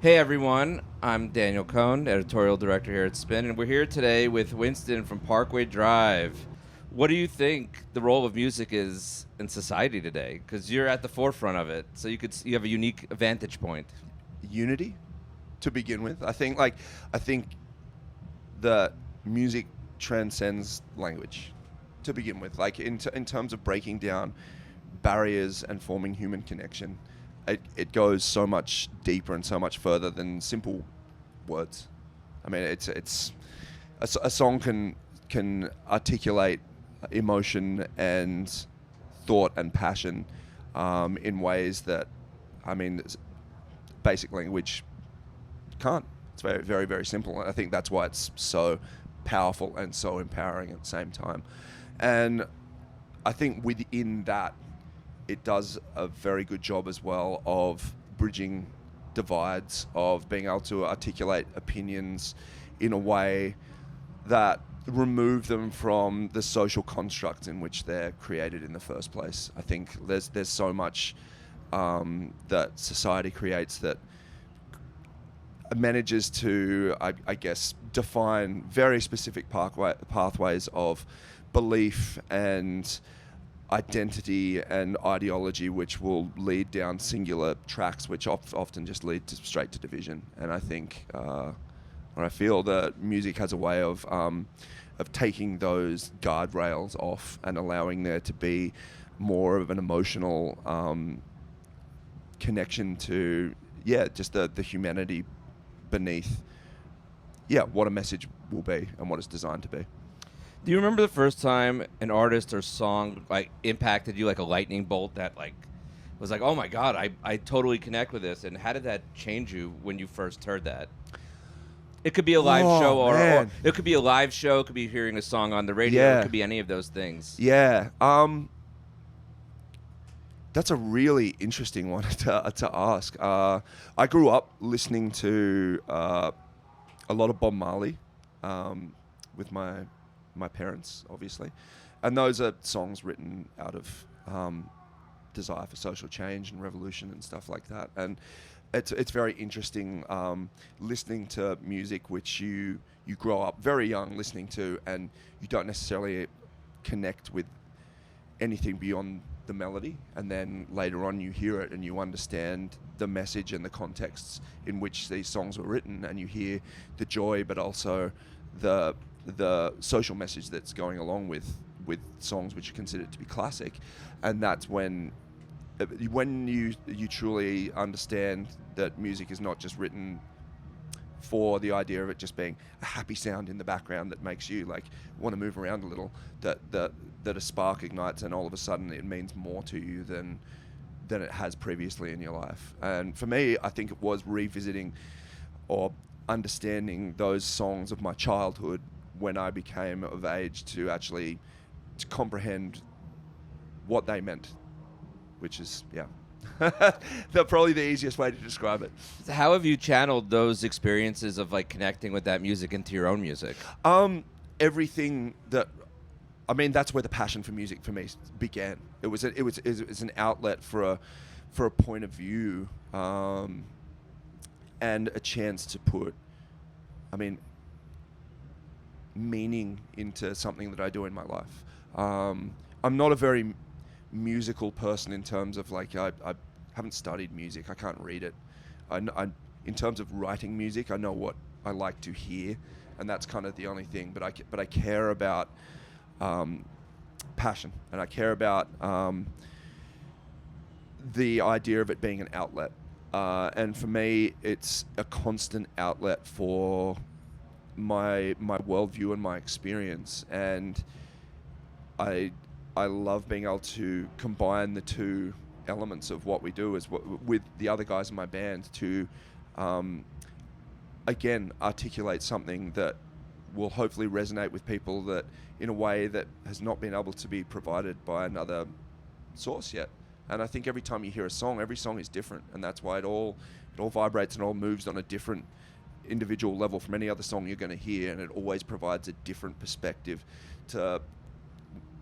Hey everyone, I'm Daniel Cohn, editorial director here at Spin, and we're here today with Winston from Parkway Drive. What do you think the role of music is in society today? Because you're at the forefront of it, so you have a unique vantage point. Unity to begin with. I think that music transcends language to begin with. Like in terms of breaking down barriers and forming human connection, it goes so much deeper and so much further than simple words. I mean, a song can articulate emotion and thought and passion in ways that, I mean, basic language can't. It's very, very, very simple. And I think that's why it's so powerful and so empowering at the same time. And I think within that, it does a very good job as well of bridging divides, of being able to articulate opinions in a way that remove them from the social construct in which they're created in the first place. I think there's so much that society creates that manages to, I guess, define very specific pathways of belief and identity and ideology, which will lead down singular tracks, which often just lead to straight to division. And I think, or I feel that music has a way of taking those guardrails off and allowing there to be more of an emotional connection to, just the humanity beneath, what a message will be and what it's designed to be. Do you remember the first time an artist or song like impacted you like a lightning bolt that like was like, oh my God, I totally connect with this? And how did that change you when you first heard that? It could be a live show, or it could be a live show. It could be hearing a song on the radio. Yeah. It could be any of those things. Yeah. That's a really interesting one to ask. I grew up listening to a lot of Bob Marley with my parents, obviously. And those are songs written out of desire for social change and revolution and stuff like that. And it's very interesting listening to music which you grow up very young listening to, and you don't necessarily connect with anything beyond the melody, and then later on you hear it and you understand the message and the contexts in which these songs were written, and you hear the joy but also the social message that's going along with songs which are considered to be classic. And that's when you truly understand that music is not just written for the idea of it just being a happy sound in the background that makes you like want to move around a little, that a spark ignites and all of a sudden it means more to you than it has previously in your life. And for me, I think it was revisiting or understanding those songs of my childhood when I became of age to actually to comprehend what they meant, which is, probably the easiest way to describe it. How have you channeled those experiences of like connecting with that music into your own music? Everything that, I mean, that's where the passion for music for me began. It was an outlet for a point of view, and a chance to put, meaning into something that I do in my life. I'm not a very musical person in terms of like I haven't studied music. I can't read it. In terms of writing music, I know what I like to hear, and that's kind of the only thing. But I care about passion, and I care about the idea of it being an outlet. And for me, it's a constant outlet for my worldview and my experience. And I love being able to combine the two elements of what we do with the other guys in my band to, again, articulate something that will hopefully resonate with people that in a way that has not been able to be provided by another source yet. And I think every time you hear a song, every song is different, and that's why it all vibrates and all moves on a different individual level from any other song you're going to hear, and it always provides a different perspective to,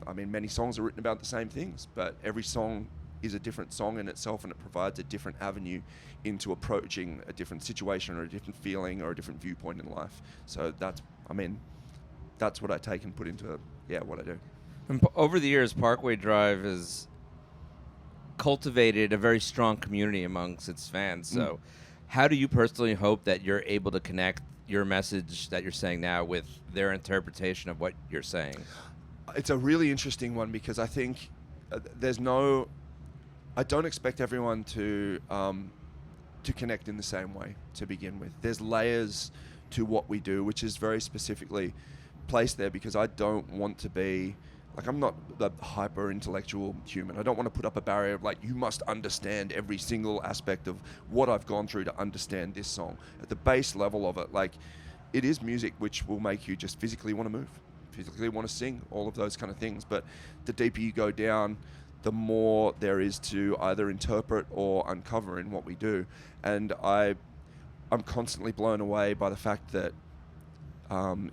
I mean, many songs are written about the same things, but every song is a different song in itself, and it provides a different avenue into approaching a different situation or a different feeling or a different viewpoint in life. So that's what I take and put into what I do. And over the years, Parkway Drive has cultivated a very strong community amongst its fans. So how do you personally hope that you're able to connect your message that you're saying now with their interpretation of what you're saying? It's a really interesting one because I think I don't expect everyone to connect in the same way to begin with. There's layers to what we do, which is very specifically placed there because I don't want to be, like, I'm not the hyper intellectual human. I don't want to put up a barrier of like, you must understand every single aspect of what I've gone through to understand this song. At the base level of it, like, it is music which will make you just physically want to move, physically want to sing, all of those kind of things. But the deeper you go down, the more there is to either interpret or uncover in what we do. And I'm constantly blown away by the fact that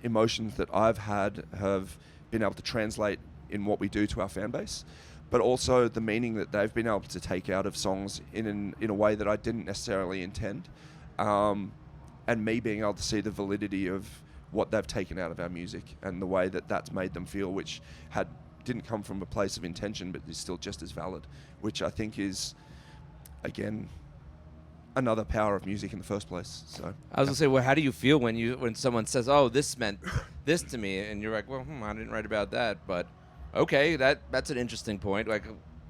emotions that I've had have been able to translate in what we do to our fan base, but also the meaning that they've been able to take out of songs in a way that I didn't necessarily intend, and me being able to see the validity of what they've taken out of our music and the way that that's made them feel, which didn't come from a place of intention, but is still just as valid, which I think is, again, another power of music in the first place. So I was gonna say, well, how do you feel when someone says, "Oh, this meant this to me," and you're like, "Well, I didn't write about that," but okay, that's an interesting point. Like,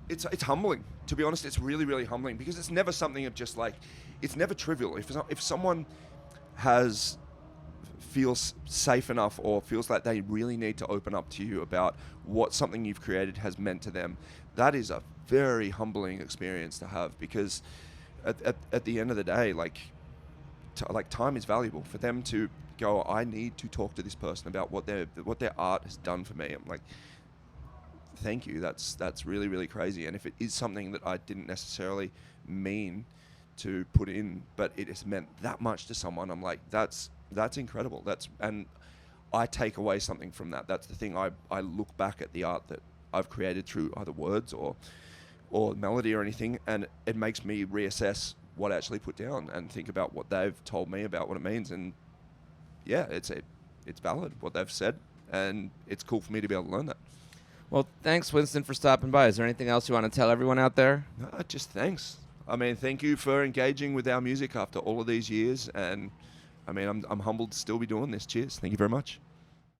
it's humbling, to be honest. It's really, really humbling because it's never something of just like, it's never trivial. If someone feels safe enough or feels like they really need to open up to you about what something you've created has meant to them, that is a very humbling experience to have, because at the end of the day, like time is valuable. For them to go, I need to talk to this person about what their art has done for me. I'm like, thank you. That's really, really crazy. And if it is something that I didn't necessarily mean to put in, but it has meant that much to someone, I'm like, that's incredible. And I take away something from that. That's the thing. I look back at the art that I've created through either words or melody or anything, and it makes me reassess what I actually put down and think about what they've told me about what it means. And yeah, it's valid what they've said, and it's cool for me to be able to learn that. Well, thanks, Winston, for stopping by. Is there anything else you want to tell everyone out there? No, just thanks. I mean, thank you for engaging with our music after all of these years, and I mean, I'm humbled to still be doing this. Cheers. Thank you very much.